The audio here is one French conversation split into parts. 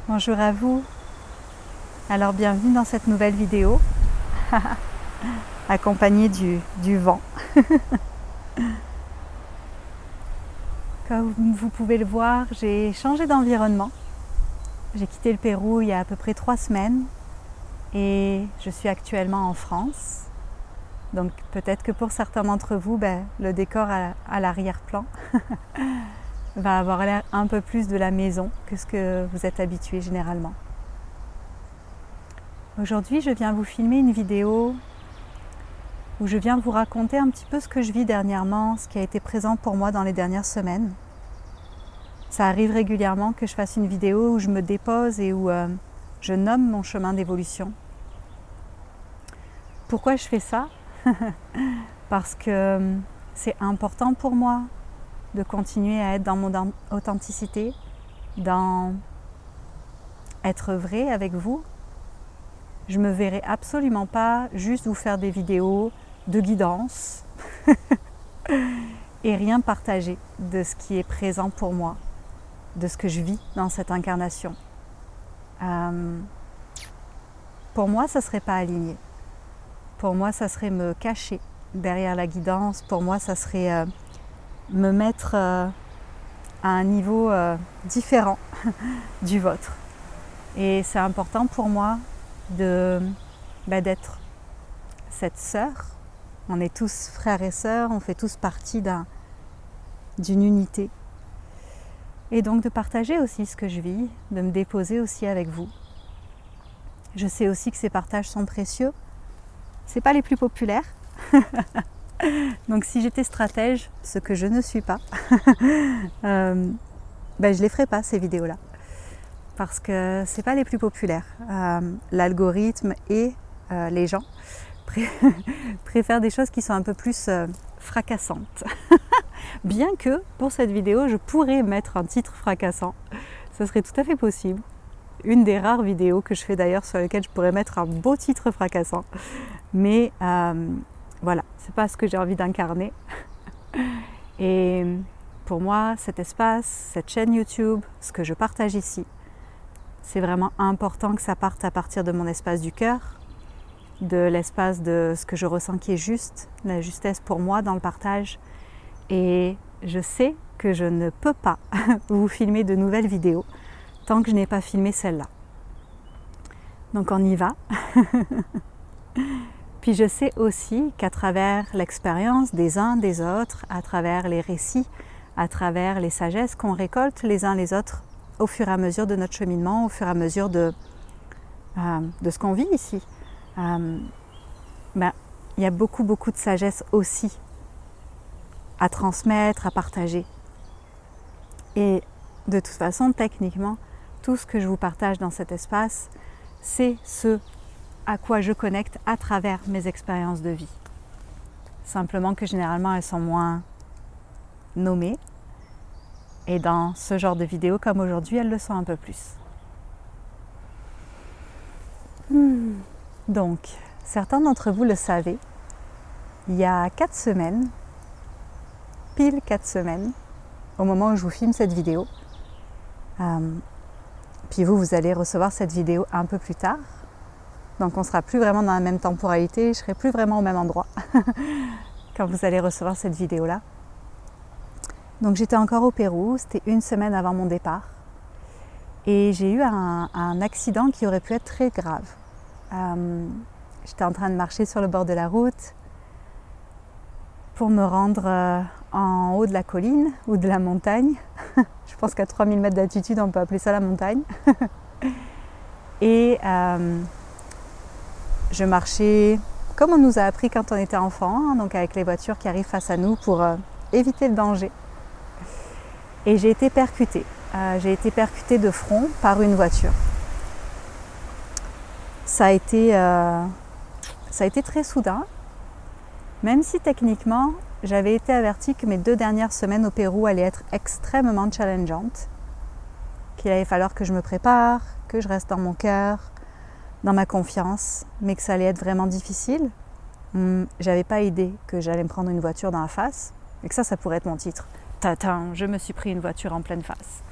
Bonjour à vous. Alors bienvenue dans cette nouvelle vidéo, accompagnée du vent. Comme vous pouvez le voir, j'ai changé d'environnement. J'ai quitté le Pérou il y a à peu près 3 semaines et je suis actuellement en France. Donc peut-être que pour certains d'entre vous, le décor à l'arrière-plan va avoir l'air un peu plus de la maison que ce que vous êtes habitué généralement. Aujourd'hui, je viens vous filmer une vidéo où je viens vous raconter un petit peu ce que je vis dernièrement, ce qui a été présent pour moi dans les dernières semaines. Ça arrive régulièrement que je fasse une vidéo où je me dépose et où je nomme mon chemin d'évolution. Pourquoi je fais ça? Parce que c'est important pour moi de continuer à être dans mon authenticité, dans être vrai avec vous. Je me verrai absolument pas juste vous faire des vidéos de guidance et rien partager de ce qui est présent pour moi, de ce que je vis dans cette incarnation. Pour moi, ça serait pas aligné. Pour moi, ça serait me cacher derrière la guidance. Pour moi, ça serait me mettre à un niveau différent du vôtre. Et c'est important pour moi d'être cette sœur. On est tous frères et sœurs, on fait tous partie d'une unité. Et donc de partager aussi ce que je vis, de me déposer aussi avec vous. Je sais aussi que ces partages sont précieux. C'est pas les plus populaires. Donc si j'étais stratège, ce que je ne suis pas, je les ferais pas ces vidéos-là. Parce que c'est pas les plus populaires. L'algorithme et les gens préfèrent des choses qui sont un peu plus fracassantes. Bien que pour cette vidéo, je pourrais mettre un titre fracassant. Ça serait tout à fait possible. Une des rares vidéos que je fais d'ailleurs sur lesquelles je pourrais mettre un beau titre fracassant. Mais voilà, c'est pas ce que j'ai envie d'incarner. Et pour moi, cet espace, cette chaîne YouTube, ce que je partage ici, c'est vraiment important que ça parte à partir de mon espace du cœur, de l'espace de ce que je ressens qui est juste, la justesse pour moi dans le partage. Et je sais que je ne peux pas vous filmer de nouvelles vidéos tant que je n'ai pas filmé celle-là. Donc on y va. Puis je sais aussi qu'à travers l'expérience des uns des autres, à travers les récits, à travers les sagesses qu'on récolte les uns les autres au fur et à mesure de notre cheminement, au fur et à mesure de ce qu'on vit ici, il y a beaucoup de sagesse aussi à transmettre, à partager. Et de toute façon, techniquement, tout ce que je vous partage dans cet espace, c'est ce à quoi je connecte à travers mes expériences de vie. Simplement que généralement, elles sont moins nommées. Et dans ce genre de vidéos comme aujourd'hui, elles le sont un peu plus. Donc, certains d'entre vous le savez, il y a 4 semaines, pile 4 semaines, au moment où je vous filme cette vidéo, puis vous allez recevoir cette vidéo un peu plus tard, donc on ne sera plus vraiment dans la même temporalité, je ne serai plus vraiment au même endroit quand vous allez recevoir cette vidéo-là. Donc j'étais encore au Pérou, c'était 1 semaine avant mon départ, et j'ai eu un accident qui aurait pu être très grave. J'étais en train de marcher sur le bord de la route pour me rendre en haut de la colline ou de la montagne. Je pense qu'à 3000 mètres d'altitude, on peut appeler ça la montagne. Et je marchais comme on nous a appris quand on était enfant, donc avec les voitures qui arrivent face à nous pour éviter le danger. Et j'ai été percutée. J'ai été percutée de front par une voiture. Ça a été très soudain, même si techniquement, j'avais été avertie que mes 2 dernières semaines au Pérou allaient être extrêmement challengeantes, qu'il allait falloir que je me prépare, que je reste dans mon cœur, dans ma confiance, mais que ça allait être vraiment difficile. J'avais pas idée que j'allais me prendre une voiture dans la face, et que ça pourrait être mon titre. Tatin, je me suis pris une voiture en pleine face.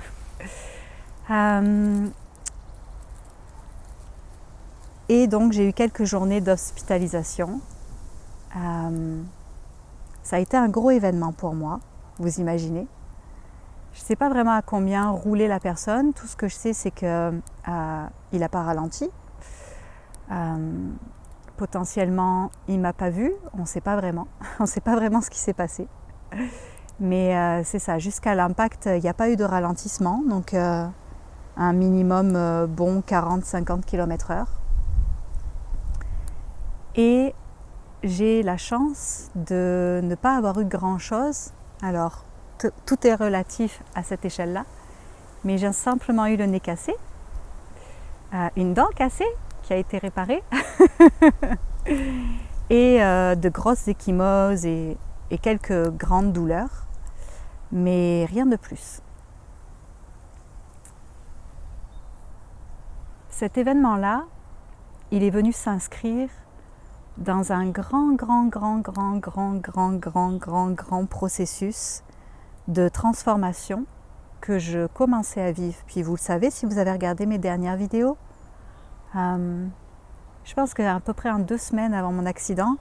Et donc j'ai eu quelques journées d'hospitalisation. Ça a été un gros événement pour moi, vous imaginez. Je ne sais pas vraiment à combien roulait la personne. Tout ce que je sais, c'est qu'il n'a pas ralenti. Potentiellement, il ne m'a pas vu. On ne sait pas vraiment. On ne sait pas vraiment ce qui s'est passé. Mais c'est ça, jusqu'à l'impact, il n'y a pas eu de ralentissement. Donc un minimum bon 40-50 km/h. Et j'ai la chance de ne pas avoir eu grand-chose. Alors, tout est relatif à cette échelle-là. Mais j'ai simplement eu le nez cassé, une dent cassée qui a été réparée, et de grosses ecchymoses et quelques grandes douleurs, mais rien de plus. Cet événement-là, il est venu s'inscrire dans un grand processus de transformation que je commençais à vivre. Puis vous le savez, si vous avez regardé mes dernières vidéos, je pense qu'à peu près en 2 semaines avant mon accident,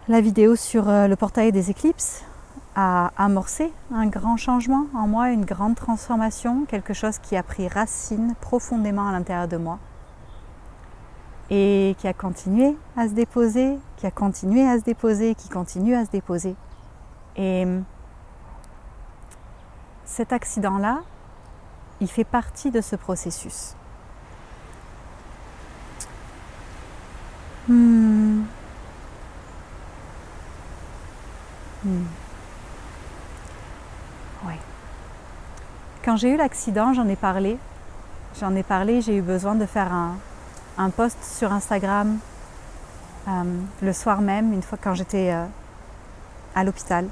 la vidéo sur le portail des éclipses a amorcé un grand changement en moi, une grande transformation, quelque chose qui a pris racine profondément à l'intérieur de moi et qui a continué à se déposer, qui continue à se déposer. Et cet accident-là, il fait partie de ce processus. Ouais. Quand j'ai eu l'accident, j'en ai parlé, j'ai eu besoin de faire un post sur Instagram le soir même, une fois quand j'étais à l'hôpital.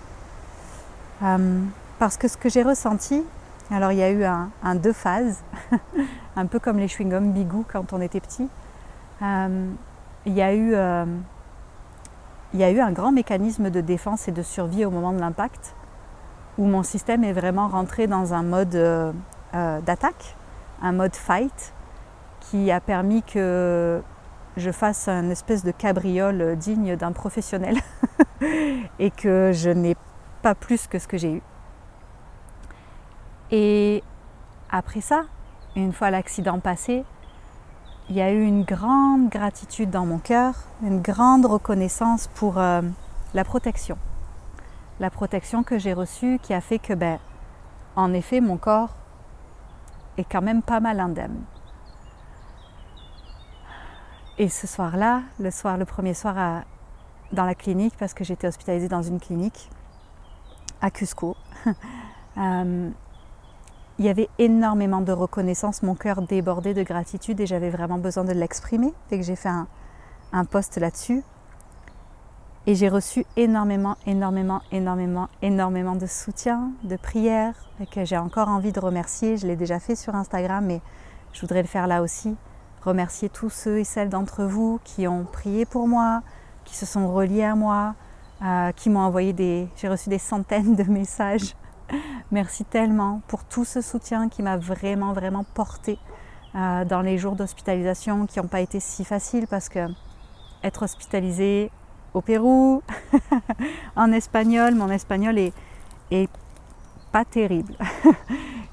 Parce que ce que j'ai ressenti, alors il y a eu un 2 phases, un peu comme les chewing-gums Bigou quand on était petit. Il y a eu un grand mécanisme de défense et de survie au moment de l'impact, où mon système est vraiment rentré dans un mode d'attaque, un mode fight, qui a permis que je fasse une espèce de cabriole digne d'un professionnel et que je n'ai pas plus que ce que j'ai eu. Et après ça, une fois l'accident passé, il y a eu une grande gratitude dans mon cœur, une grande reconnaissance pour la protection. La protection que j'ai reçue qui a fait que, en effet, mon corps est quand même pas mal indemne. Et ce soir-là, le premier soir dans la clinique, parce que j'étais hospitalisée dans une clinique à Cusco, il y avait énormément de reconnaissance, mon cœur débordait de gratitude et j'avais vraiment besoin de l'exprimer. Fait que j'ai fait un post là-dessus. Et j'ai reçu énormément de soutien, de prières, et que j'ai encore envie de remercier. Je l'ai déjà fait sur Instagram, mais je voudrais le faire là aussi. Remercier tous ceux et celles d'entre vous qui ont prié pour moi, qui se sont reliés à moi, qui m'ont envoyé j'ai reçu des centaines de messages. Merci tellement pour tout ce soutien qui m'a vraiment porté dans les jours d'hospitalisation qui n'ont pas été si faciles, parce que être hospitalisée au Pérou, en espagnol, mon espagnol est pas terrible.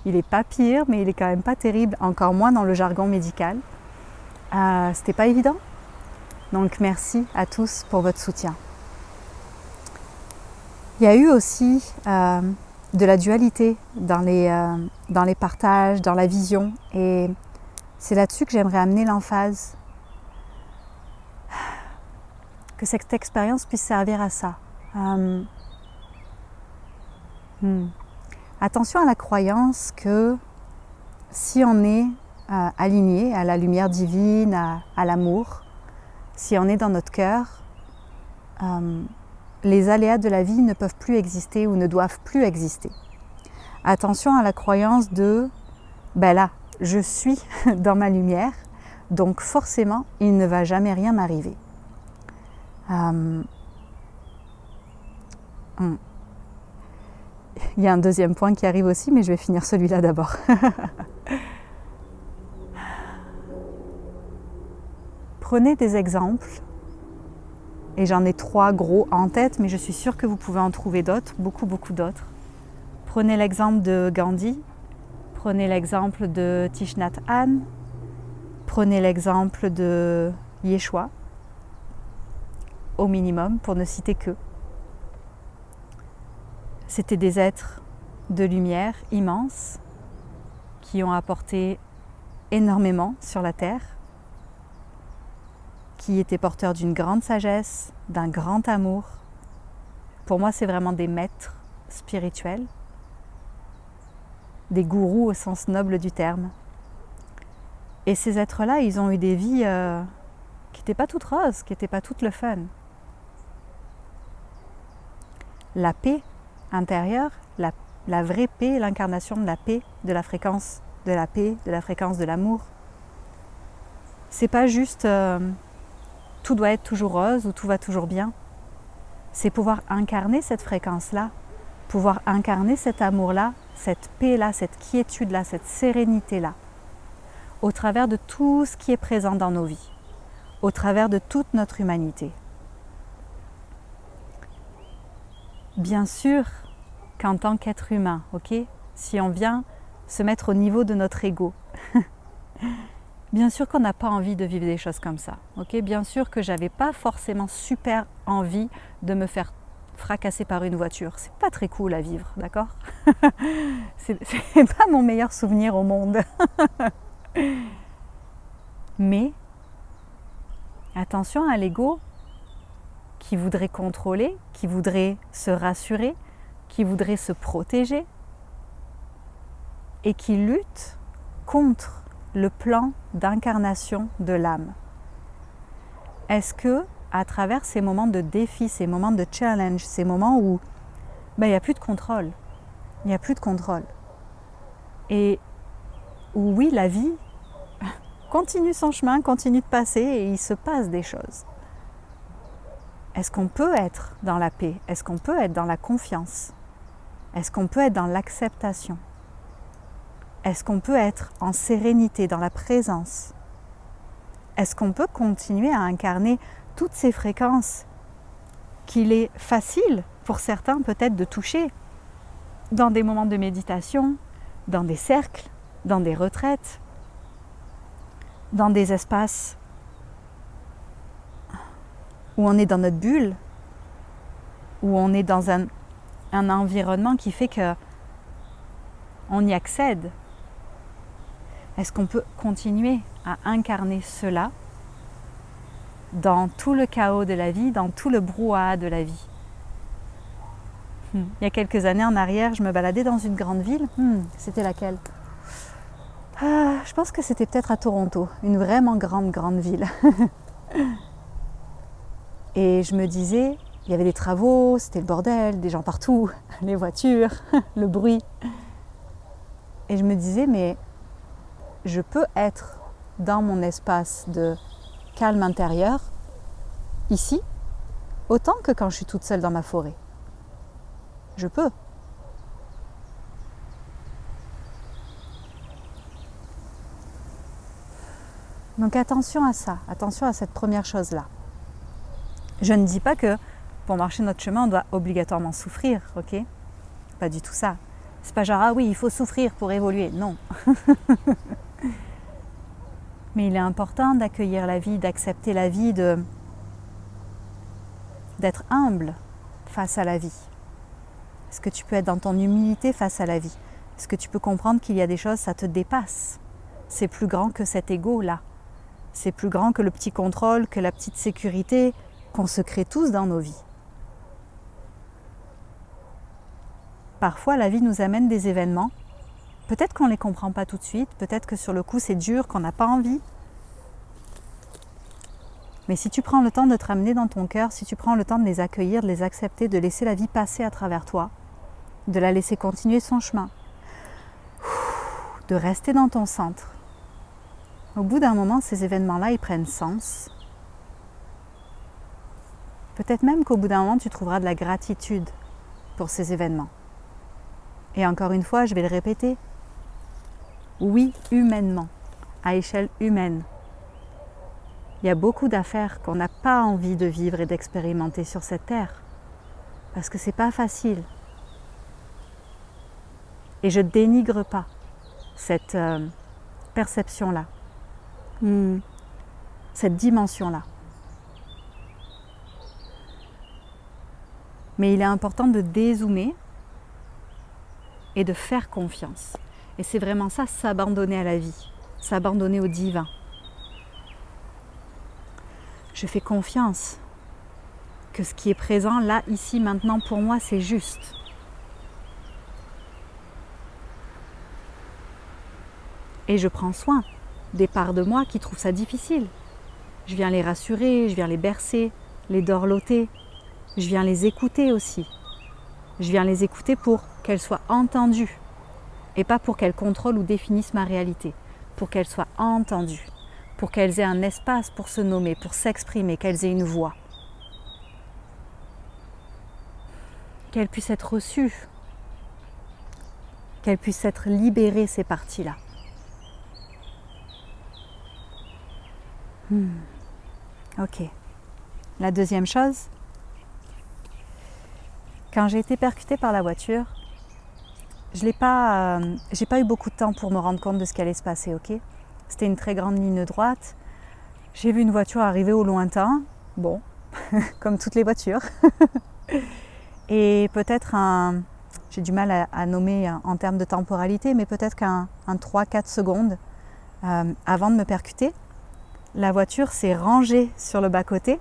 Il n'est pas pire, mais il est quand même pas terrible, encore moins dans le jargon médical. C'était pas évident. Donc merci à tous pour votre soutien. Il y a eu aussi de la dualité dans les partages, dans la vision, et c'est là-dessus que j'aimerais amener l'emphase. Que cette expérience puisse servir à ça. Attention à la croyance que si on est aligné à la lumière divine, à l'amour, si on est dans notre cœur, les aléas de la vie ne peuvent plus exister ou ne doivent plus exister. Attention à la croyance de là, je suis dans ma lumière, donc forcément il ne va jamais rien m'arriver. Il y a un deuxième point qui arrive aussi, mais je vais finir celui-là d'abord. Prenez des exemples, et j'en ai 3 gros en tête, mais je suis sûre que vous pouvez en trouver d'autres, beaucoup d'autres. Prenez l'exemple de Gandhi, prenez l'exemple de Thich Nhat Hanh, prenez l'exemple de Yeshua, au minimum, pour ne citer que. C'était des êtres de lumière immenses qui ont apporté énormément sur la terre, qui étaient porteurs d'une grande sagesse, d'un grand amour. Pour moi, c'est vraiment des maîtres spirituels, des gourous au sens noble du terme. Et ces êtres-là, ils ont eu des vies qui n'étaient pas toutes roses, qui n'étaient pas toutes le fun. La paix intérieure, la vraie paix, l'incarnation de la paix, de la fréquence de la paix, de la fréquence de l'amour. C'est pas juste tout doit être toujours rose ou tout va toujours bien. C'est pouvoir incarner cette fréquence-là, pouvoir incarner cet amour-là, cette paix-là, cette quiétude-là, cette sérénité-là, au travers de tout ce qui est présent dans nos vies, au travers de toute notre humanité. Bien sûr qu'en tant qu'être humain, ok, si on vient se mettre au niveau de notre ego, bien sûr qu'on n'a pas envie de vivre des choses comme ça, ok, bien sûr que j'avais pas forcément super envie de me faire fracasser par une voiture. C'est pas très cool à vivre, d'accord? c'est pas mon meilleur souvenir au monde. Mais attention à l'ego qui voudrait contrôler, qui voudrait se rassurer, qui voudrait se protéger et qui lutte contre le plan d'incarnation de l'âme. Est-ce que, à travers ces moments de défi, ces moments de challenge, ces moments où il n'y a plus de contrôle, il n'y a plus de contrôle, et où oui, la vie continue son chemin, continue de passer et il se passe des choses. Est-ce qu'on peut être dans la paix? Est-ce qu'on peut être dans la confiance? Est-ce qu'on peut être dans l'acceptation? Est-ce qu'on peut être en sérénité, dans la présence? Est-ce qu'on peut continuer à incarner toutes ces fréquences qu'il est facile pour certains peut-être de toucher dans des moments de méditation, dans des cercles, dans des retraites, dans des espaces où on est dans notre bulle, où on est dans un environnement qui fait que on y accède. Est-ce qu'on peut continuer à incarner cela dans tout le chaos de la vie, dans tout le brouhaha de la vie? Il y a quelques années en arrière, je me baladais dans une grande ville. C'était laquelle? Je pense que c'était peut-être à Toronto, une vraiment grande ville. Et je me disais, il y avait des travaux, c'était le bordel, des gens partout, les voitures, le bruit. Et je me disais, mais je peux être dans mon espace de calme intérieur, ici, autant que quand je suis toute seule dans ma forêt. Je peux. Donc attention à ça, attention à cette première chose-là. Je ne dis pas que pour marcher notre chemin, on doit obligatoirement souffrir, ok? Pas du tout ça. C'est pas genre, ah oui, il faut souffrir pour évoluer. Non. Mais il est important d'accueillir la vie, d'accepter la vie, d'être humble face à la vie. Est-ce que tu peux être dans ton humilité face à la vie? Est-ce que tu peux comprendre qu'il y a des choses, ça te dépasse? C'est plus grand que cet ego-là. C'est plus grand que le petit contrôle, que la petite sécurité qu'on se crée tous dans nos vies. Parfois, la vie nous amène des événements. Peut-être qu'on ne les comprend pas tout de suite, peut-être que sur le coup c'est dur, qu'on n'a pas envie. Mais si tu prends le temps de te ramener dans ton cœur, si tu prends le temps de les accueillir, de les accepter, de laisser la vie passer à travers toi, de la laisser continuer son chemin, de rester dans ton centre, au bout d'un moment, ces événements-là, ils prennent sens. Peut-être même qu'au bout d'un moment, tu trouveras de la gratitude pour ces événements. Et encore une fois, je vais le répéter, oui, humainement, à échelle humaine. Il y a beaucoup d'affaires qu'on n'a pas envie de vivre et d'expérimenter sur cette terre. Parce que c'est pas facile. Et je dénigre pas cette perception-là, cette dimension-là. Mais il est important de dézoomer et de faire confiance. Et c'est vraiment ça, s'abandonner à la vie, s'abandonner au divin. Je fais confiance que ce qui est présent là, ici, maintenant, pour moi, c'est juste. Et je prends soin des parts de moi qui trouvent ça difficile. Je viens les rassurer, je viens les bercer, les dorloter. Je viens les écouter aussi. Je viens les écouter pour qu'elles soient entendues. Et pas pour qu'elles contrôlent ou définissent ma réalité. Pour qu'elles soient entendues. Pour qu'elles aient un espace pour se nommer, pour s'exprimer, qu'elles aient une voix. Qu'elles puissent être reçues. Qu'elles puissent être libérées, ces parties-là. Ok. La deuxième chose, quand j'ai été percutée par la voiture, j'ai pas eu beaucoup de temps pour me rendre compte de ce qui allait se passer, ok ? C'était une très grande ligne droite. J'ai vu une voiture arriver au lointain, bon, comme toutes les voitures. Et peut-être j'ai du mal à nommer en termes de temporalité, mais peut-être qu'un 3-4 secondes avant de me percuter, la voiture s'est rangée sur le bas-côté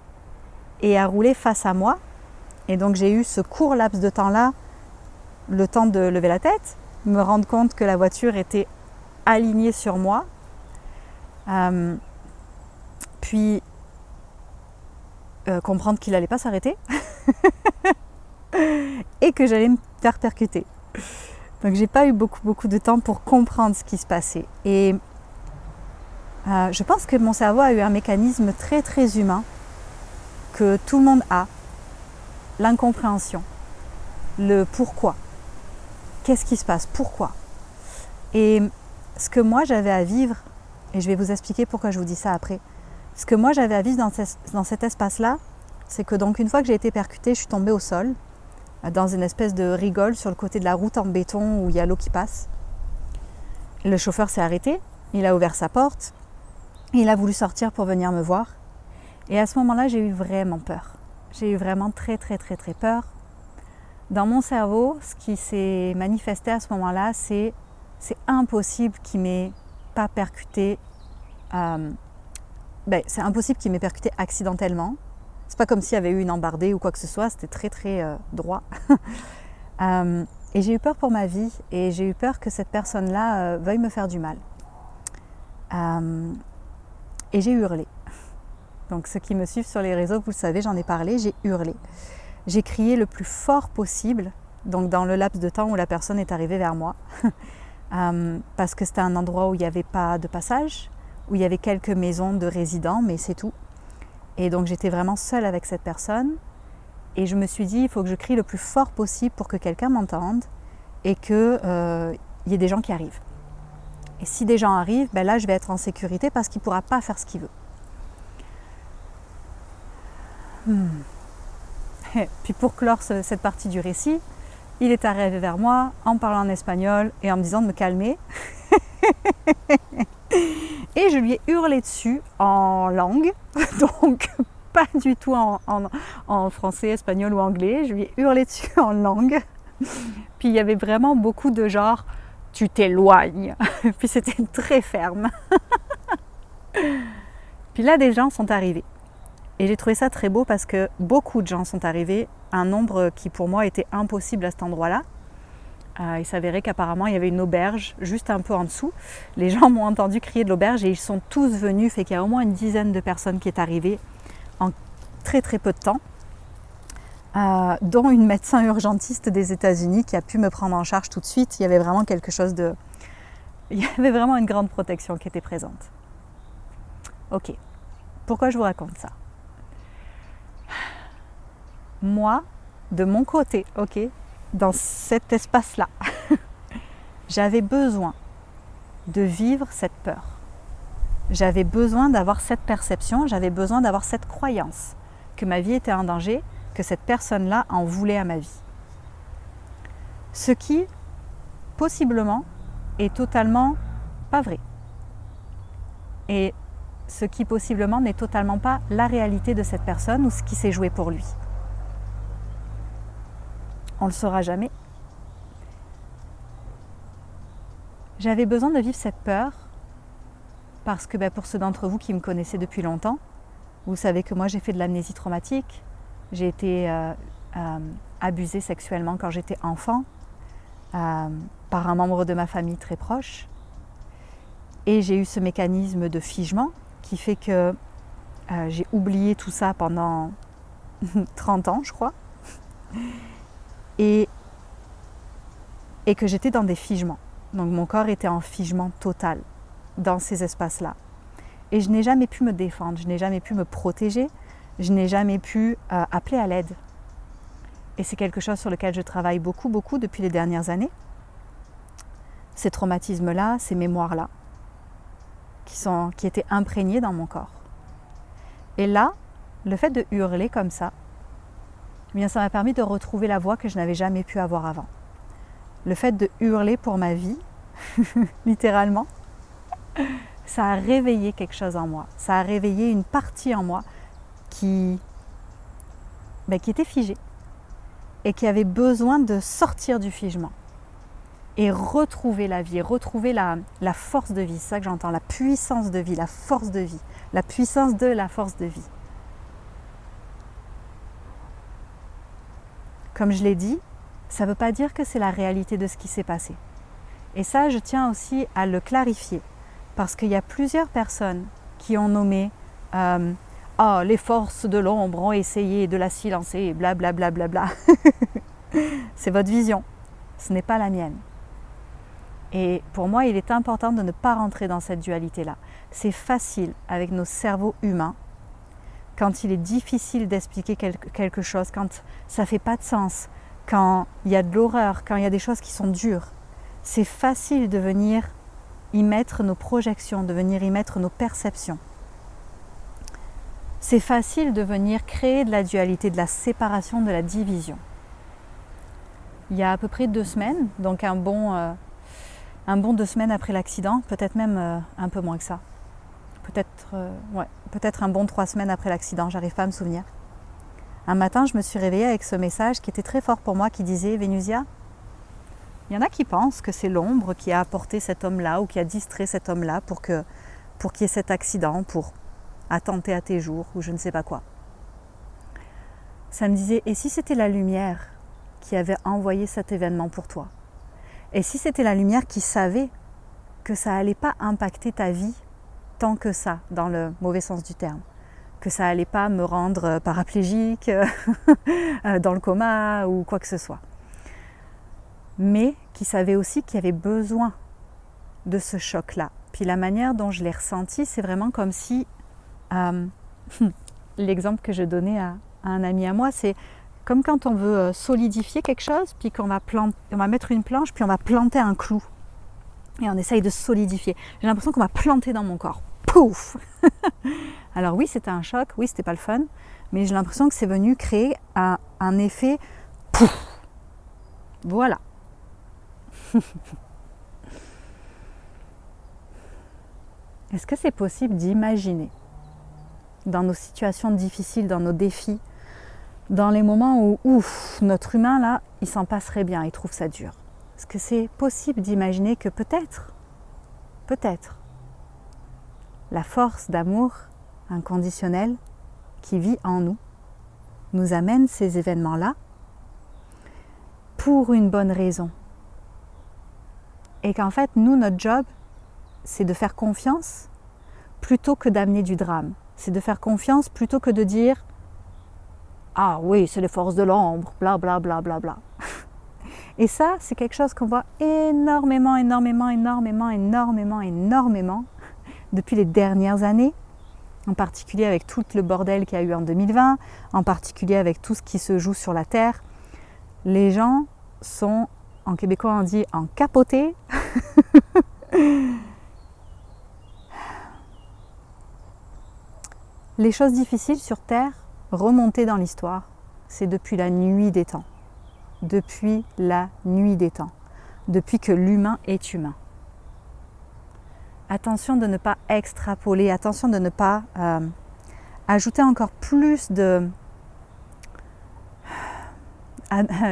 et a roulé face à moi. Et donc j'ai eu ce court laps de temps-là, le temps de lever la tête, me rendre compte que la voiture était alignée sur moi, puis comprendre qu'il n'allait pas s'arrêter et que j'allais me faire percuter. Donc j'ai pas eu beaucoup de temps pour comprendre ce qui se passait. Et je pense que mon cerveau a eu un mécanisme très très humain que tout le monde a, l'incompréhension, le pourquoi, qu'est-ce qui se passe, pourquoi. Et ce que moi j'avais à vivre, et je vais vous expliquer pourquoi je vous dis ça après, ce que moi j'avais à vivre dans cet espace-là, c'est que donc une fois que j'ai été percutée, je suis tombée au sol, dans une espèce de rigole sur le côté de la route en béton où il y a l'eau qui passe. Le chauffeur s'est arrêté, il a ouvert sa porte, il a voulu sortir pour venir me voir. Et à ce moment-là, j'ai eu vraiment peur. J'ai eu vraiment très peur. Dans mon cerveau, ce qui s'est manifesté à ce moment-là, c'est impossible qu'il m'ait pas percuté. C'est impossible qu'il m'ait percuté accidentellement. C'est pas comme s'il y avait eu une embardée ou quoi que ce soit, c'était très droit. Et j'ai eu peur pour ma vie et j'ai eu peur que cette personne-là veuille me faire du mal. Et j'ai hurlé. Donc ceux qui me suivent sur les réseaux, vous le savez, j'en ai parlé, j'ai hurlé. J'ai crié le plus fort possible, donc dans le laps de temps où la personne est arrivée vers moi, parce que c'était un endroit où il n'y avait pas de passage, où il y avait quelques maisons de résidents, mais c'est tout. Et donc j'étais vraiment seule avec cette personne, et je me suis dit, il faut que je crie le plus fort possible pour que quelqu'un m'entende, et qu'il y ait des gens qui arrivent. Et si des gens arrivent, là je vais être en sécurité parce qu'il ne pourra pas faire ce qu'il veut. Puis pour clore cette partie du récit, il est arrivé vers moi en parlant en espagnol et en me disant de me calmer. Et je lui ai hurlé dessus en langue, donc pas du tout en français, espagnol ou anglais. Je lui ai hurlé dessus en langue. Puis il y avait vraiment beaucoup de genre « tu t'éloignes ». Puis c'était très ferme. Puis là, des gens sont arrivés. Et j'ai trouvé ça très beau parce que beaucoup de gens sont arrivés, un nombre qui pour moi était impossible à cet endroit-là. Il s'avérait qu'apparemment il y avait une auberge juste un peu en dessous. Les gens m'ont entendu crier de l'auberge et ils sont tous venus, fait qu'il y a au moins une dizaine de personnes qui est arrivée en très peu de temps, dont une médecin urgentiste des États-Unis qui a pu me prendre en charge tout de suite. Il y avait vraiment il y avait vraiment une grande protection qui était présente. Ok, pourquoi je vous raconte ça ? Moi, de mon côté, ok, dans cet espace-là, j'avais besoin de vivre cette peur. J'avais besoin d'avoir cette perception, j'avais besoin d'avoir cette croyance que ma vie était en danger, que cette personne-là en voulait à ma vie. Ce qui, possiblement, est totalement pas vrai. Et ce qui, possiblement, n'est totalement pas la réalité de cette personne ou ce qui s'est joué pour lui. On ne le saura jamais. J'avais besoin de vivre cette peur parce que pour ceux d'entre vous qui me connaissaient depuis longtemps, vous savez que moi j'ai fait de l'amnésie traumatique, j'ai été abusée sexuellement quand j'étais enfant par un membre de ma famille très proche et j'ai eu ce mécanisme de figement qui fait que j'ai oublié tout ça pendant 30 ans je crois et que j'étais dans des figements. Donc mon corps était en figement total dans ces espaces-là. Et je n'ai jamais pu me défendre, je n'ai jamais pu me protéger, je n'ai jamais pu appeler à l'aide. Et c'est quelque chose sur lequel je travaille beaucoup depuis les dernières années. Ces traumatismes-là, ces mémoires-là, qui étaient imprégnés dans mon corps. Et là, le fait de hurler comme ça, eh bien, ça m'a permis de retrouver la voix que je n'avais jamais pu avoir avant. Le fait de hurler pour ma vie, littéralement, ça a réveillé quelque chose en moi. Ça a réveillé une partie en moi qui était figée et qui avait besoin de sortir du figement et retrouver la vie, retrouver la force de vie. C'est ça que j'entends, la puissance de vie, la force de vie, la puissance de la force de vie. Comme je l'ai dit, ça ne veut pas dire que c'est la réalité de ce qui s'est passé. Et ça, je tiens aussi à le clarifier, parce qu'il y a plusieurs personnes qui ont nommé les forces de l'ombre ont essayé de la silencer, blablabla. Bla, bla, bla. C'est votre vision, ce n'est pas la mienne. Et pour moi, il est important de ne pas rentrer dans cette dualité-là. C'est facile avec nos cerveaux humains, quand il est difficile d'expliquer quelque chose, quand ça ne fait pas de sens, quand il y a de l'horreur, quand il y a des choses qui sont dures. C'est facile de venir y mettre nos projections, de venir y mettre nos perceptions. C'est facile de venir créer de la dualité, de la séparation, de la division. Il y a à peu près 2 semaines, donc un bon 2 semaines après l'accident, peut-être même un peu moins que ça. Peut-être un bon 3 semaines après l'accident, j'arrive pas à me souvenir. Un matin, je me suis réveillée avec ce message qui était très fort pour moi, qui disait « Vénusia, il y en a qui pensent que c'est l'ombre qui a apporté cet homme-là ou qui a distrait cet homme-là pour qu'il y ait cet accident, pour attenter à tes jours ou je ne sais pas quoi. » Ça me disait « Et si c'était la lumière qui avait envoyé cet événement pour toi? Et si c'était la lumière qui savait que ça n'allait pas impacter ta vie tant que ça, dans le mauvais sens du terme, que ça n'allait pas me rendre paraplégique, dans le coma ou quoi que ce soit, mais qui savait aussi qu'il y avait besoin de ce choc-là. Puis la manière dont je l'ai ressenti, c'est vraiment comme si, l'exemple que je donnais à un ami à moi, c'est comme quand on veut solidifier quelque chose, puis on va mettre une planche, puis on va planter un clou. Et on essaye de solidifier. J'ai l'impression qu'on m'a planté dans mon corps. Pouf. Alors oui, c'était un choc, oui, c'était pas le fun, mais j'ai l'impression que c'est venu créer un effet pouf. Voilà. Est-ce que c'est possible d'imaginer dans nos situations difficiles, dans nos défis, dans les moments où notre humain là, il s'en passerait bien, il trouve ça dur? Est-ce que c'est possible d'imaginer que peut-être, la force d'amour inconditionnel qui vit en nous amène ces événements-là pour une bonne raison? Et qu'en fait, nous, notre job, c'est de faire confiance plutôt que d'amener du drame. C'est de faire confiance plutôt que de dire « Ah oui, c'est les forces de l'ombre, bla bla bla bla bla ». Et ça, c'est quelque chose qu'on voit énormément depuis les dernières années, en particulier avec tout le bordel qu'il y a eu en 2020, en particulier avec tout ce qui se joue sur la Terre. Les gens sont, en québécois on dit, en capoté. Les choses difficiles sur Terre, remontées dans l'histoire, c'est depuis la nuit des temps. Depuis la nuit des temps. Depuis que l'humain est humain. Attention de ne pas extrapoler, attention de ne pas ajouter encore plus de...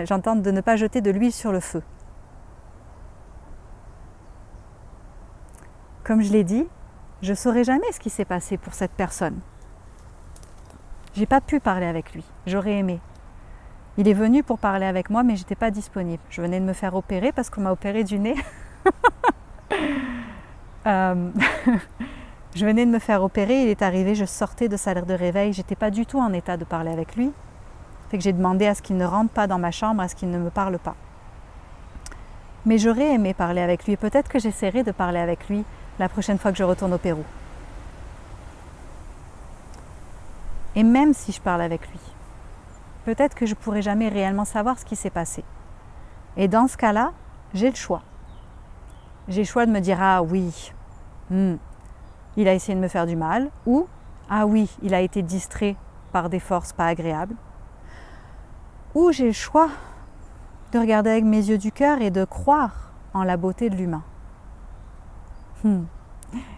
J'entends de ne pas jeter de l'huile sur le feu. Comme je l'ai dit, je ne saurais jamais ce qui s'est passé pour cette personne. J'ai pas pu parler avec lui, j'aurais aimé. Il est venu pour parler avec moi, mais j'étais pas disponible. Je venais de me faire opérer parce qu'on m'a opéré du nez. Je venais de me faire opérer, il est arrivé, je sortais de sa heure de réveil, j'étais pas du tout en état de parler avec lui. Fait que j'ai demandé à ce qu'il ne rentre pas dans ma chambre, à ce qu'il ne me parle pas. Mais j'aurais aimé parler avec lui et peut-être que j'essaierai de parler avec lui la prochaine fois que je retourne au Pérou. Et même si je parle avec lui, peut-être que je ne pourrai jamais réellement savoir ce qui s'est passé. Et dans ce cas-là, j'ai le choix. J'ai le choix de me dire « Ah oui, il a essayé de me faire du mal » ou « Ah oui, il a été distrait par des forces pas agréables » ou j'ai le choix de regarder avec mes yeux du cœur et de croire en la beauté de l'humain.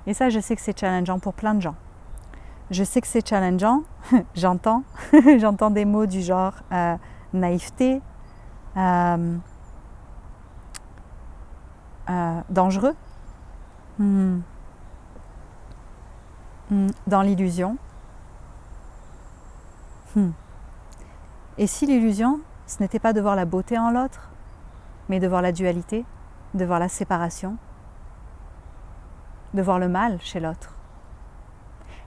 Et ça, je sais que c'est challengeant pour plein de gens. Je sais que c'est challengeant, j'entends des mots du genre naïveté, dangereux, dans l'illusion. Et si l'illusion, ce n'était pas de voir la beauté en l'autre, mais de voir la dualité, de voir la séparation, de voir le mal chez l'autre.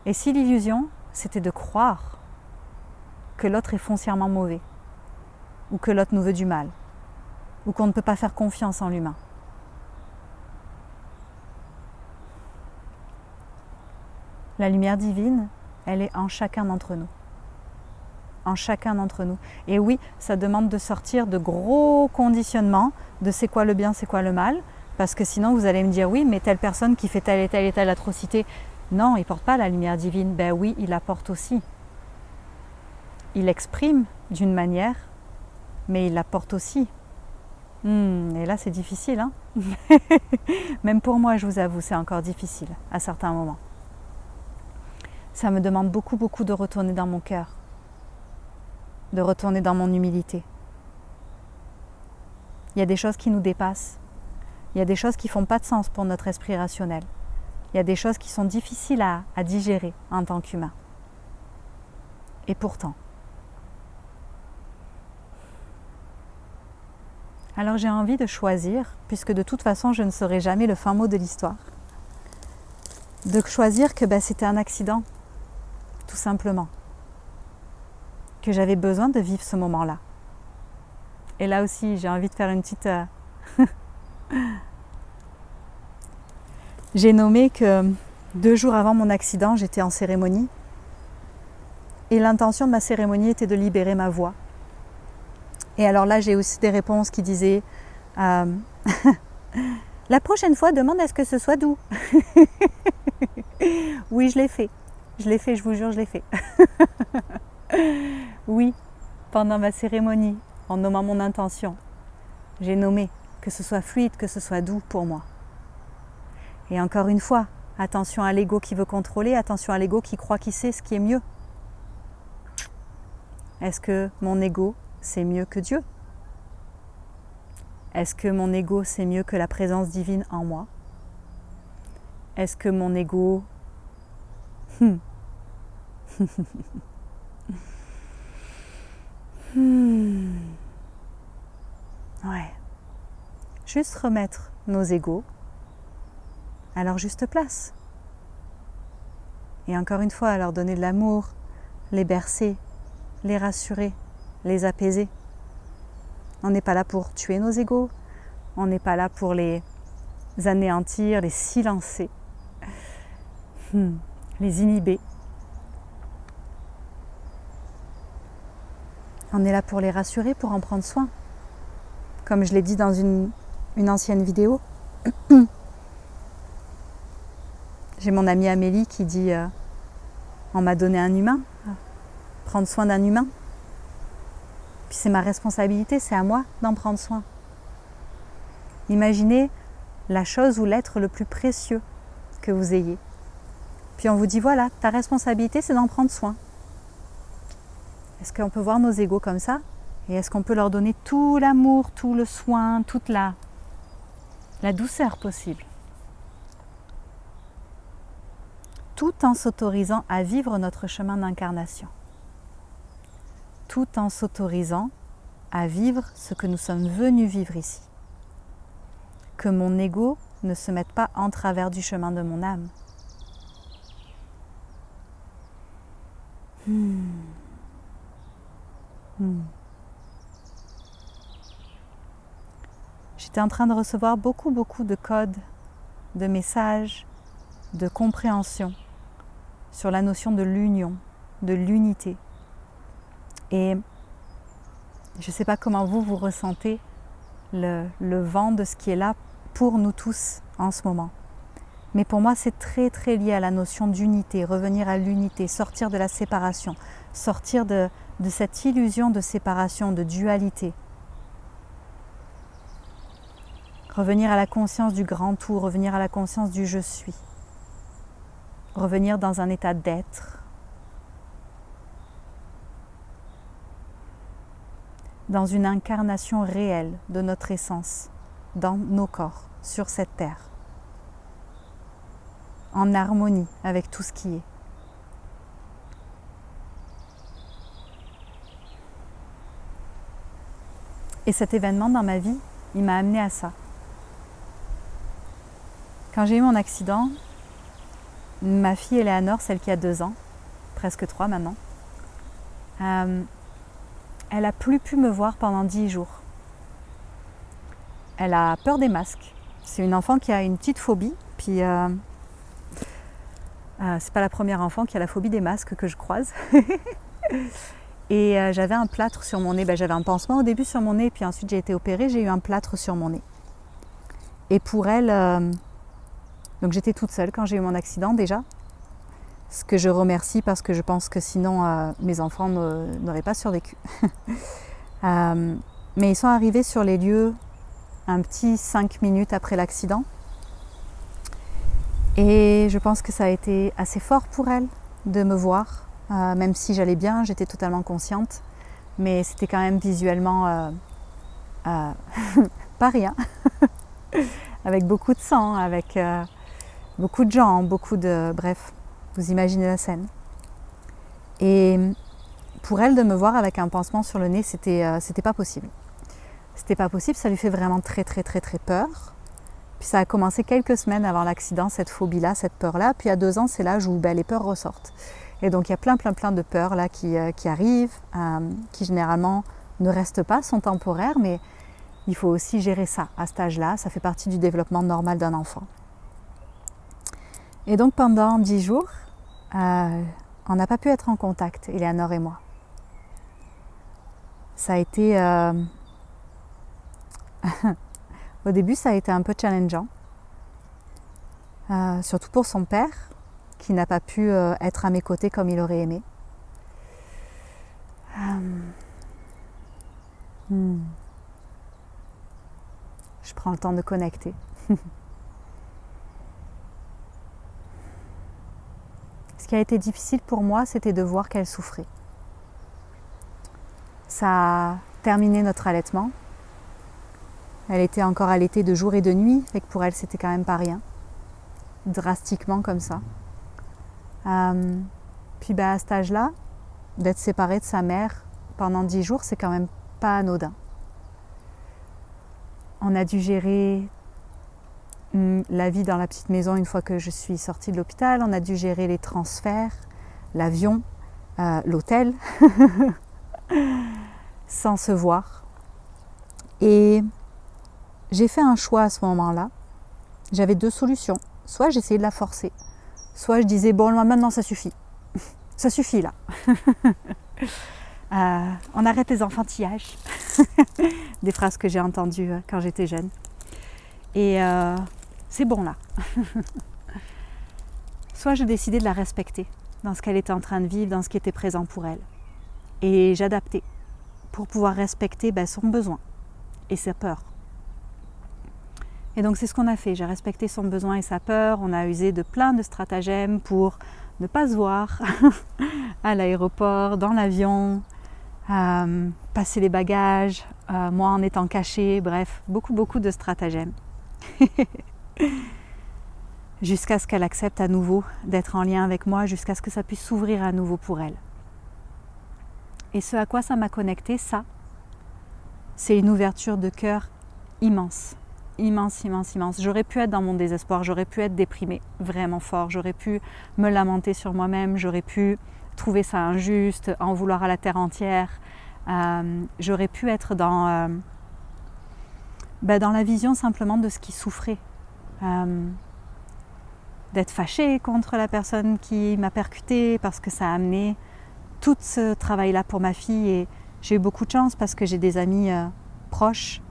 Et si l'illusion, c'était de croire que l'autre est foncièrement mauvais, ou que l'autre nous veut du mal, ou qu'on ne peut pas faire confiance en l'humain. La lumière divine, elle est en chacun d'entre nous. En chacun d'entre nous. Et oui, ça demande de sortir de gros conditionnements, de c'est quoi le bien, c'est quoi le mal, parce que sinon vous allez me dire oui, mais telle personne qui fait telle et telle atrocité, non, il ne porte pas la lumière divine. Ben oui, il la porte aussi. Il l'exprime d'une manière, mais il la porte aussi. Et là, c'est difficile. Hein. Même pour moi, je vous avoue, c'est encore difficile à certains moments. Ça me demande beaucoup, beaucoup de retourner dans mon cœur, de retourner dans mon humilité. Il y a des choses qui nous dépassent. Il y a des choses qui ne font pas de sens pour notre esprit rationnel. Il y a des choses qui sont difficiles à digérer en tant qu'humain. Et pourtant. Alors j'ai envie de choisir, puisque de toute façon je ne saurai jamais le fin mot de l'histoire, de choisir que c'était un accident, tout simplement. Que j'avais besoin de vivre ce moment-là. Et là aussi, j'ai envie de faire une petite... J'ai nommé que 2 jours avant mon accident, j'étais en cérémonie. Et l'intention de ma cérémonie était de libérer ma voix. Et alors là, j'ai aussi des réponses qui disaient la prochaine fois, demande à ce que ce soit doux. Oui, je l'ai fait. Je l'ai fait, je vous jure, je l'ai fait. Oui, pendant ma cérémonie, en nommant mon intention, j'ai nommé que ce soit fluide, que ce soit doux pour moi. Et encore une fois, attention à l'ego qui veut contrôler, attention à l'ego qui croit qu'il sait ce qui est mieux. Est-ce que mon ego, c'est mieux que Dieu? Est-ce que mon ego, c'est mieux que la présence divine en moi? Est-ce que mon ego... Ouais. Juste remettre nos égos à leur juste place. Et encore une fois, leur donner de l'amour, les bercer, les rassurer, les apaiser. On n'est pas là pour tuer nos égos, on n'est pas là pour les anéantir, les silencer, les inhiber. On est là pour les rassurer, pour en prendre soin. Comme je l'ai dit dans une ancienne vidéo, j'ai mon amie Amélie qui dit On m'a donné un humain, prendre soin d'un humain. Puis c'est ma responsabilité, c'est à moi d'en prendre soin. Imaginez la chose ou l'être le plus précieux que vous ayez. Puis on vous dit, voilà, ta responsabilité, c'est d'en prendre soin. Est-ce qu'on peut voir nos égos comme ça? Et est-ce qu'on peut leur donner tout l'amour, tout le soin, toute la douceur possible? Tout en s'autorisant à vivre notre chemin d'incarnation. Tout en s'autorisant à vivre ce que nous sommes venus vivre ici. Que mon ego ne se mette pas en travers du chemin de mon âme. J'étais en train de recevoir beaucoup de codes, de messages, de compréhension sur la notion de l'union, de l'unité. Et je ne sais pas comment vous ressentez le vent de ce qui est là pour nous tous en ce moment. Mais pour moi, c'est très lié à la notion d'unité, revenir à l'unité, sortir de la séparation, sortir de cette illusion de séparation, de dualité. Revenir à la conscience du grand tout, revenir à la conscience du je suis. Revenir dans un état d'être. Dans une incarnation réelle de notre essence, dans nos corps, sur cette terre. En harmonie avec tout ce qui est. Et cet événement dans ma vie, il m'a amené à ça. Quand j'ai eu mon accident, ma fille Eleanor, celle qui a 2 ans, presque 3 maintenant, elle a plus pu me voir pendant 10 jours. Elle a peur des masques. C'est une enfant qui a une petite phobie, puis c'est pas la première enfant qui a la phobie des masques que je croise. Et j'avais un plâtre sur mon nez. J'avais un pansement au début sur mon nez, puis ensuite j'ai été opérée, j'ai eu un plâtre sur mon nez. Et pour elle, donc j'étais toute seule quand j'ai eu mon accident déjà, ce que je remercie parce que je pense que sinon mes enfants n'auraient pas survécu. Mais ils sont arrivés sur les lieux un petit 5 minutes après l'accident. Et je pense que ça a été assez fort pour elle de me voir, même si j'allais bien, j'étais totalement consciente, mais c'était quand même visuellement pas rien, avec beaucoup de sang, avec beaucoup de gens, bref, vous imaginez la scène. Et pour elle de me voir avec un pansement sur le nez, c'était pas possible. C'était pas possible, ça lui fait vraiment très peur. Puis ça a commencé quelques semaines avant l'accident, cette phobie-là, cette peur-là. Puis à 2 ans, c'est l'âge où les peurs ressortent. Et donc il y a plein de peurs là qui arrivent, qui généralement ne restent pas, sont temporaires, mais il faut aussi gérer ça à cet âge-là. Ça fait partie du développement normal d'un enfant. Et donc pendant 10 jours, on n'a pas pu être en contact, Eleanor et moi. Ça a été... Au début, ça a été un peu challengeant, surtout pour son père, qui n'a pas pu être à mes côtés comme il aurait aimé. Je prends le temps de connecter. Ce qui a été difficile pour moi, c'était de voir qu'elle souffrait. Ça a terminé notre allaitement. Elle était encore allaitée de jour et de nuit, fait que pour elle, c'était quand même pas rien. Drastiquement comme ça. Puis à cet âge-là, d'être séparée de sa mère pendant 10 jours, c'est quand même pas anodin. On a dû gérer la vie dans la petite maison une fois que je suis sortie de l'hôpital. On a dû gérer les transferts, l'avion, l'hôtel, sans se voir. Et j'ai fait un choix à ce moment-là. J'avais 2 solutions. Soit j'essayais de la forcer, soit je disais, bon, maintenant ça suffit. Ça suffit là. On arrête les enfantillages. Des phrases que j'ai entendues quand j'étais jeune. Et c'est bon là. Soit je décidais de la respecter dans ce qu'elle était en train de vivre, dans ce qui était présent pour elle. Et j'adaptais pour pouvoir respecter son besoin et sa peur. Et donc c'est ce qu'on a fait, j'ai respecté son besoin et sa peur, on a usé de plein de stratagèmes pour ne pas se voir à l'aéroport, dans l'avion, passer les bagages, moi en étant cachée, bref, beaucoup de stratagèmes. Jusqu'à ce qu'elle accepte à nouveau d'être en lien avec moi, jusqu'à ce que ça puisse s'ouvrir à nouveau pour elle. Et ce à quoi ça m'a connecté, ça, c'est une ouverture de cœur immense. Immense. J'aurais pu être dans mon désespoir, j'aurais pu être déprimée vraiment fort, j'aurais pu me lamenter sur moi-même, j'aurais pu trouver ça injuste, en vouloir à la terre entière. J'aurais pu être dans la vision simplement de ce qui souffrait. D'être fâchée contre la personne qui m'a percutée parce que ça a amené tout ce travail-là pour ma fille. Et j'ai eu beaucoup de chance parce que j'ai des amis proches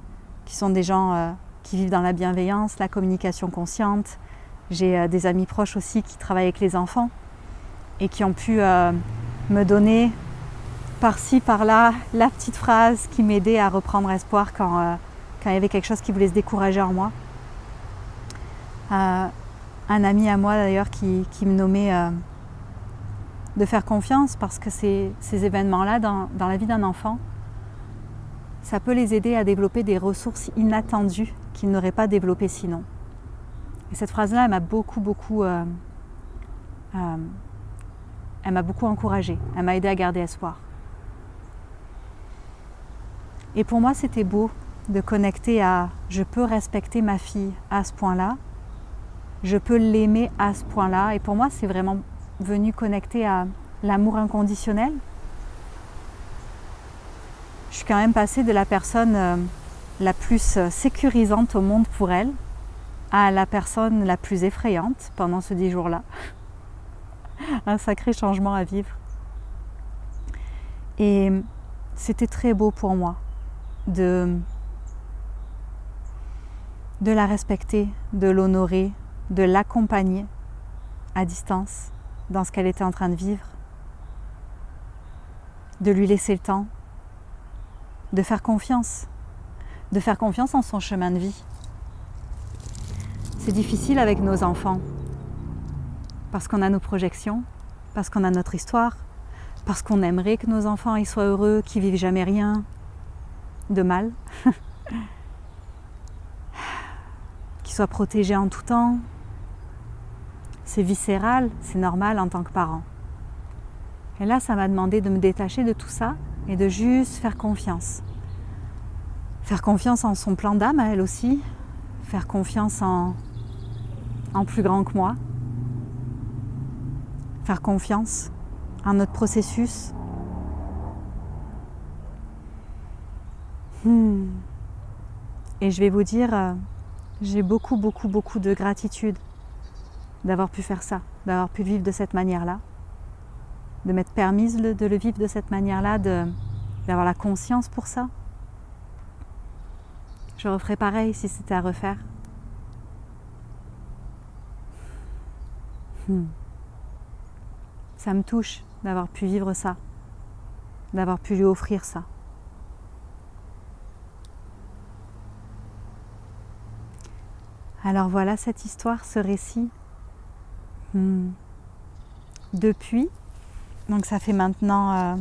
qui sont des gens qui vivent dans la bienveillance, la communication consciente. J'ai des amis proches aussi qui travaillent avec les enfants et qui ont pu me donner par-ci, par-là, la petite phrase qui m'aidait à reprendre espoir quand il y avait quelque chose qui voulait se décourager en moi. Un ami à moi d'ailleurs qui me nommait de faire confiance parce que ces événements-là dans la vie d'un enfant, ça peut les aider à développer des ressources inattendues qu'ils n'auraient pas développées sinon. Et cette phrase-là, elle m'a beaucoup encouragée, elle m'a aidée à garder espoir. Et pour moi, c'était beau de connecter à « je peux respecter ma fille à ce point-là », je peux l'aimer à ce point-là. Et pour moi, c'est vraiment venu connecter à l'amour inconditionnel. Je suis quand même passée de la personne la plus sécurisante au monde pour elle à la personne la plus effrayante pendant ce 10 jours-là. Un sacré changement à vivre. Et c'était très beau pour moi de la respecter, de l'honorer, de l'accompagner à distance dans ce qu'elle était en train de vivre, de lui laisser le temps, de faire confiance en son chemin de vie. C'est difficile avec nos enfants parce qu'on a nos projections, parce qu'on a notre histoire, parce qu'on aimerait que nos enfants ils soient heureux, qu'ils vivent jamais rien de mal, qu'ils soient protégés en tout temps. C'est viscéral, c'est normal en tant que parent. Et là, ça m'a demandé de me détacher de tout ça et de juste faire confiance. Faire confiance en son plan d'âme à elle aussi, faire confiance en plus grand que moi, faire confiance en notre processus. Et je vais vous dire, j'ai beaucoup de gratitude d'avoir pu faire ça, d'avoir pu vivre de cette manière-là, de m'être permise de le vivre de cette manière-là, d'avoir la conscience pour ça. Je referais pareil si c'était à refaire. Ça me touche d'avoir pu vivre ça, d'avoir pu lui offrir ça. Alors voilà cette histoire, ce récit. Depuis, donc ça fait maintenant,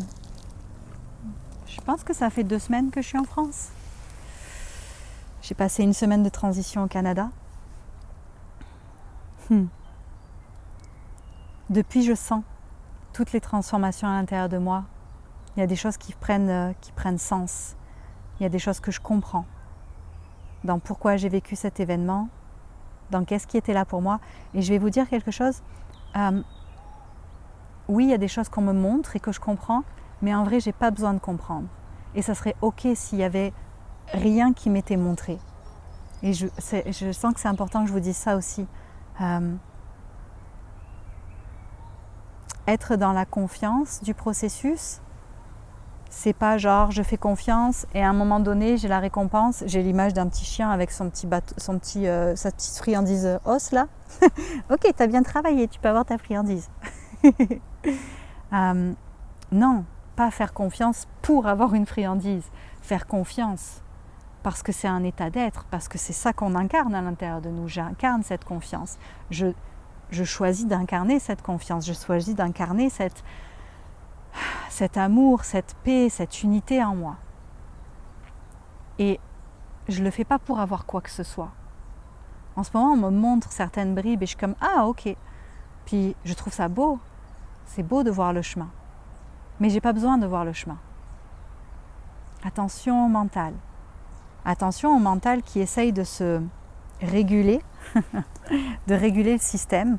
je pense que ça fait 2 semaines que je suis en France. J'ai passé 1 semaine de transition au Canada. Depuis, je sens toutes les transformations à l'intérieur de moi. Il y a des choses qui prennent sens. Il y a des choses que je comprends dans pourquoi j'ai vécu cet événement, dans qu'est-ce qui était là pour moi. Et je vais vous dire quelque chose. Oui, il y a des choses qu'on me montre et que je comprends, mais en vrai, j'ai pas besoin de comprendre. Et ça serait ok s'il y avait rien qui m'était montré. Et je sens que c'est important que je vous dise ça aussi. Être dans la confiance du processus, c'est pas genre je fais confiance et à un moment donné j'ai la récompense. J'ai l'image d'un petit chien avec sa petite friandise os là. Ok, t'as bien travaillé, tu peux avoir ta friandise. Non, pas faire confiance pour avoir une friandise. Faire confiance parce que c'est un état d'être, parce que c'est ça qu'on incarne à l'intérieur de nous. J'incarne cette confiance. Je choisis d'incarner cette confiance. Je choisis d'incarner cet amour, cette paix, cette unité en moi. Et je ne le fais pas pour avoir quoi que ce soit. En ce moment, on me montre certaines bribes et je suis comme « Ah, ok ». Puis je trouve ça beau. C'est beau de voir le chemin. Mais je n'ai pas besoin de voir le chemin. Attention au mental. Attention au mental qui essaye de se réguler, de réguler le système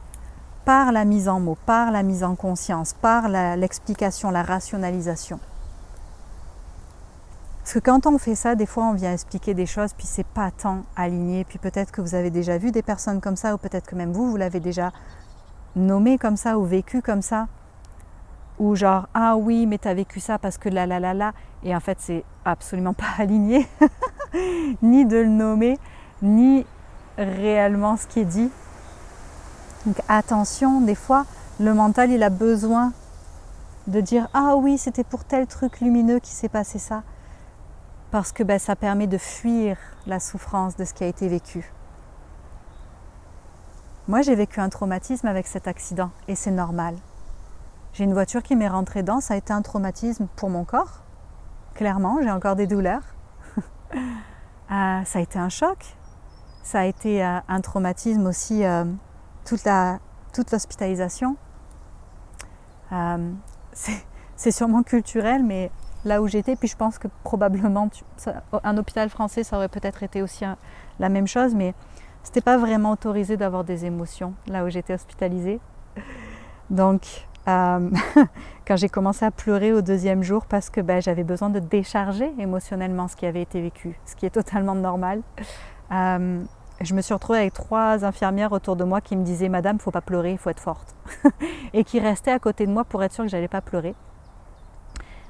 par la mise en mots, par la mise en conscience, par l'explication, la rationalisation. Parce que quand on fait ça, des fois on vient expliquer des choses, puis c'est pas tant aligné, puis peut-être que vous avez déjà vu des personnes comme ça, ou peut-être que même vous l'avez déjà nommé comme ça, ou vécu comme ça, ou genre « Ah oui, mais t'as vécu ça parce que là, et en fait c'est absolument pas aligné, ni de le nommer, ni réellement ce qui est dit. Donc attention, des fois, le mental il a besoin de dire « Ah oui, c'était pour tel truc lumineux qui s'est passé ça ». Parce que ça permet de fuir la souffrance de ce qui a été vécu. Moi, j'ai vécu un traumatisme avec cet accident et c'est normal. J'ai une voiture qui m'est rentrée dedans, ça a été un traumatisme pour mon corps. Clairement, j'ai encore des douleurs. Ça a été un choc. Ça a été un traumatisme aussi, toute l'hospitalisation. C'est sûrement culturel, mais là où j'étais, puis je pense que probablement un hôpital français ça aurait peut-être été aussi la même chose, mais c'était pas vraiment autorisé d'avoir des émotions là où j'étais hospitalisée. Donc quand j'ai commencé à pleurer au 2e jour parce que j'avais besoin de décharger émotionnellement ce qui avait été vécu, ce qui est totalement normal, je me suis retrouvée avec 3 infirmières autour de moi qui me disaient « Madame, faut pas pleurer, il faut être forte » et qui restaient à côté de moi pour être sûre que j'allais pas pleurer.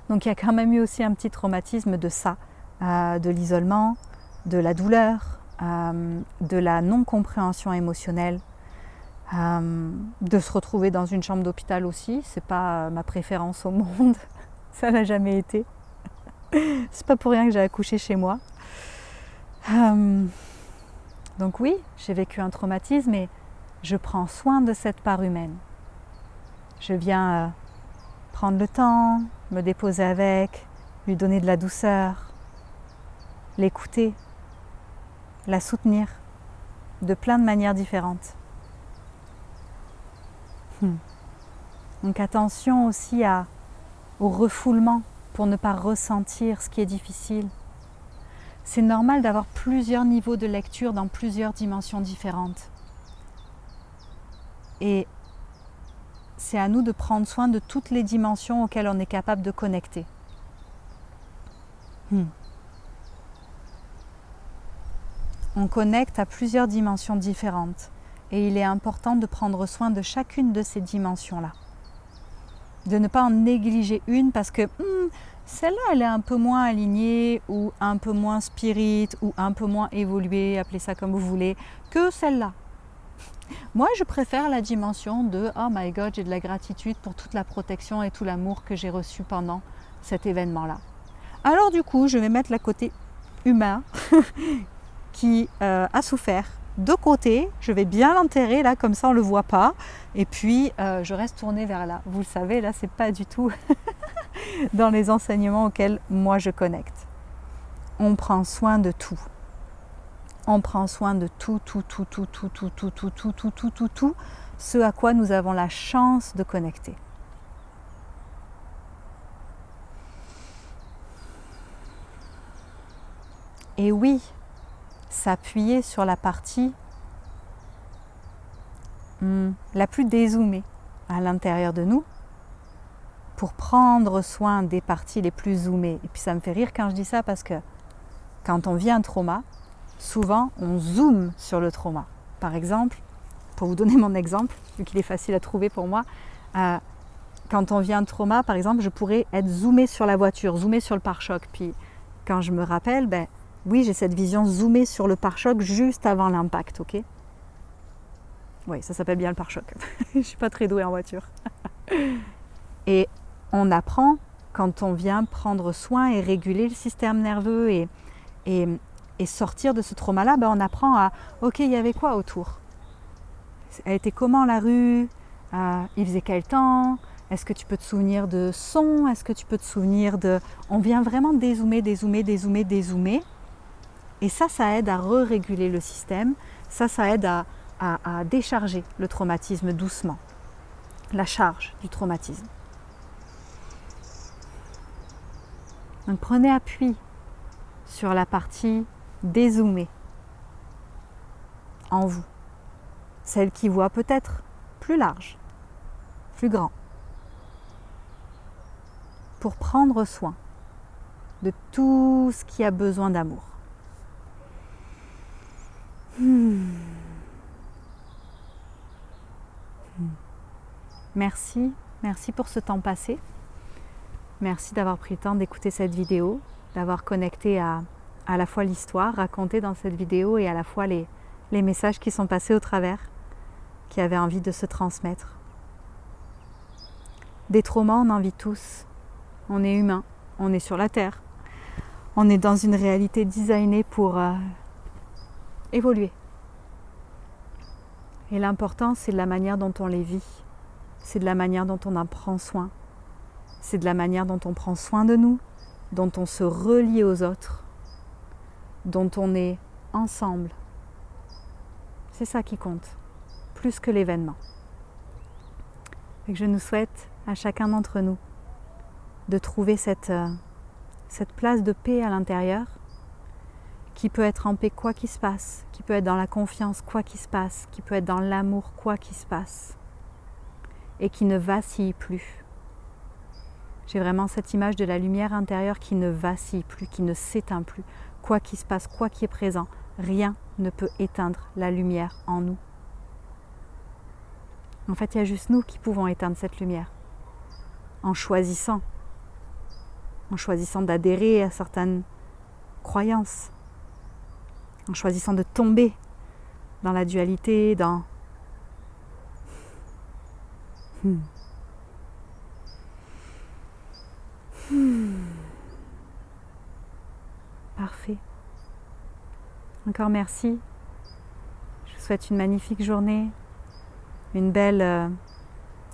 Donc il y a quand même eu aussi un petit traumatisme de ça, de l'isolement, de la douleur, de la non-compréhension émotionnelle, de se retrouver dans une chambre d'hôpital aussi. C'est pas ma préférence au monde, ça l'a jamais été. C'est pas pour rien que j'ai accouché chez moi. Donc oui, j'ai vécu un traumatisme et je prends soin de cette part humaine. Je viens prendre le temps, me déposer avec, lui donner de la douceur, l'écouter, la soutenir de plein de manières différentes. Donc attention aussi au refoulement pour ne pas ressentir ce qui est difficile. C'est normal d'avoir plusieurs niveaux de lecture dans plusieurs dimensions différentes. Et c'est à nous de prendre soin de toutes les dimensions auxquelles on est capable de connecter. On connecte à plusieurs dimensions différentes et il est important de prendre soin de chacune de ces dimensions-là. De ne pas en négliger une parce que celle-là elle est un peu moins alignée ou un peu moins spirit ou un peu moins évoluée, appelez ça comme vous voulez, que celle-là. Moi, je préfère la dimension de « Oh my God, j'ai de la gratitude pour toute la protection et tout l'amour que j'ai reçu pendant cet événement-là. » Alors du coup, je vais mettre le côté humain qui a souffert de côté. Je vais bien l'enterrer là, comme ça on ne le voit pas. Et puis, je reste tournée vers là. Vous le savez, là, c'est pas du tout dans les enseignements auxquels moi je connecte. On prend soin de tout. On prend soin de tout, ce à quoi nous avons la chance de connecter. Et oui, s'appuyer sur la partie la plus dézoomée à l'intérieur de nous pour prendre soin des parties les plus zoomées. Et puis ça me fait rire quand je dis ça parce que quand on vit un trauma, souvent, on zoome sur le trauma. Par exemple, pour vous donner mon exemple, vu qu'il est facile à trouver pour moi, quand on vit un trauma, par exemple, je pourrais être zoomée sur la voiture, zoomée sur le pare-choc. Puis quand je me rappelle, oui, j'ai cette vision zoomée sur le pare-choc juste avant l'impact, ok ? Oui, ça s'appelle bien le pare-choc. Je ne suis pas très douée en voiture. Et on apprend, quand on vient prendre soin et réguler le système nerveux et sortir de ce trauma-là, ben on apprend à, ok, il y avait quoi autour? Elle était comment la rue? Il faisait quel temps? Est-ce que tu peux te souvenir de sons? Est-ce que tu peux te souvenir de... On vient vraiment dézoomer, dézoomer, dézoomer, dézoomer. Et ça aide à re-réguler le système. Ça aide à décharger le traumatisme doucement. La charge du traumatisme. Donc prenez appui sur la partie dézoomée en vous. Celle qui voit peut-être plus large, plus grand. Pour prendre soin de tout ce qui a besoin d'amour. Merci pour ce temps passé. Merci d'avoir pris le temps d'écouter cette vidéo, d'avoir connecté à la fois l'histoire racontée dans cette vidéo et à la fois les messages qui sont passés au travers, qui avaient envie de se transmettre. Des traumas, on en vit tous. On est humain, on est sur la terre. On est dans une réalité designée pour évoluer. Et l'important, c'est de la manière dont on les vit. C'est de la manière dont on en prend soin. C'est de la manière dont on prend soin de nous, dont on se relie aux autres, dont on est ensemble. C'est ça qui compte, plus que l'événement. Et que je nous souhaite à chacun d'entre nous de trouver cette place de paix à l'intérieur, qui peut être en paix quoi qu'il se passe, qui peut être dans la confiance quoi qu'il se passe, qui peut être dans l'amour quoi qu'il se passe, et qui ne vacille plus. J'ai vraiment cette image de la lumière intérieure qui ne vacille plus, qui ne s'éteint plus. Quoi qu'il se passe, quoi qui est présent, rien ne peut éteindre la lumière en nous. En fait, il y a juste nous qui pouvons éteindre cette lumière, en choisissant d'adhérer à certaines croyances, en choisissant de tomber dans la dualité, dans... Parfait. Encore merci. Je vous souhaite une magnifique journée, une belle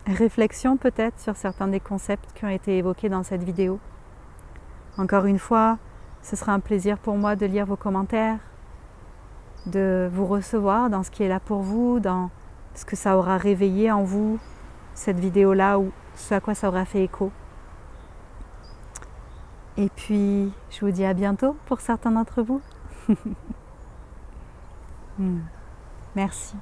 réflexion peut-être sur certains des concepts qui ont été évoqués dans cette vidéo. Encore une fois, ce sera un plaisir pour moi de lire vos commentaires, de vous recevoir dans ce qui est là pour vous, dans ce que ça aura réveillé en vous, cette vidéo-là, ou ce à quoi ça aura fait écho. Et puis, je vous dis à bientôt pour certains d'entre vous. Merci.